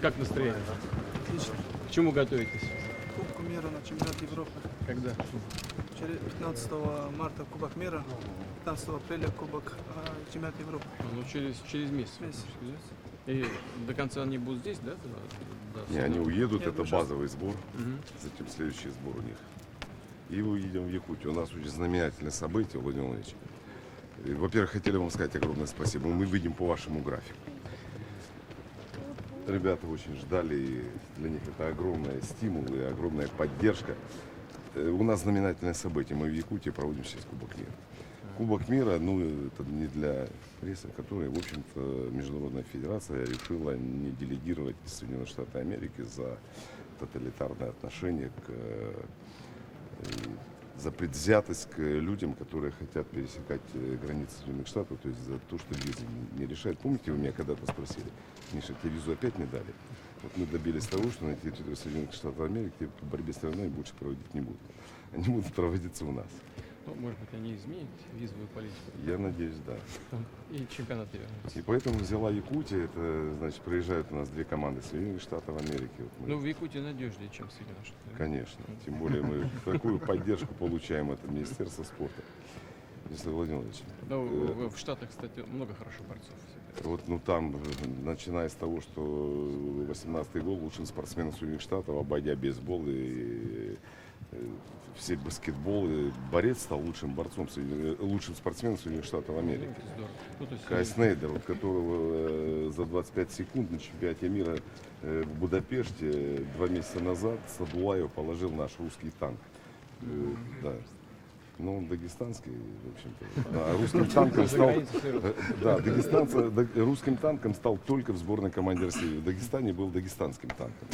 Как настроение? Отлично. К чему готовитесь? Кубку мира на чемпионат Европы. Когда? 15 марта Кубок мира, 15 апреля Кубок чемпионат Европы. Ну, через месяц. Месяц. И до конца они будут здесь, да? Не, они уедут, Нет, это сейчас. базовый сбор, затем следующий сбор у них. И мы уедем в Якутию. У нас очень знаменательное событие, Владимир Владимирович. Во-первых, хотели вам сказать огромное спасибо. Мы выйдем по вашему графику. Ребята очень ждали, и для них это огромный стимул и огромная поддержка. У нас знаменательное событие. Мы в Якутии проводим сейчас Кубок мира. Кубок мира, ну, это не для прессы, которая, в общем-то, Международная федерация решила не делегировать Соединенные Штаты Америки за тоталитарное отношение за предвзятость к людям, которые хотят пересекать границы Соединенных Штатов, то есть за то, что визы не решают. Помните, вы меня когда-то спросили, Миша, тебе визу опять не дали? Вот мы добились того, что на территории Соединенных Штатов Америки по борьбе с страной больше проводить не будут. Они будут проводиться у нас. Ну, может быть, они изменят визовую политику. Я надеюсь, да. И чемпионат вернется. И поэтому взяла Якутия, это, значит, приезжают у нас две команды Соединенных Штатов Америки. Вот мы, Ну, в Якутии надежнее, чем в Соединенных Штатах. конечно. Тем более мы такую поддержку получаем от Министерства спорта. Если Владимир Владимирович. Ну, в Штатах, кстати, много хороших борцов. Вот, ну там, начиная с того, что 18-й год лучшим спортсменом Соединенных Штатов, обойдя бейсбол и все баскетболы, борец стал лучшим борцом, лучшим спортсменом Соединенных Штатов Америки. Ну, это здорово. Ну, то есть, Кай Снейдер, вот, которого за 25 секунд на чемпионате мира в Будапеште 2 месяца назад Садулаев положил наш русский танк. Да. Ну, он дагестанский, в общем-то. А русским танком стал, да, русским танком стал только в сборной команде России. В Дагестане был дагестанским танком.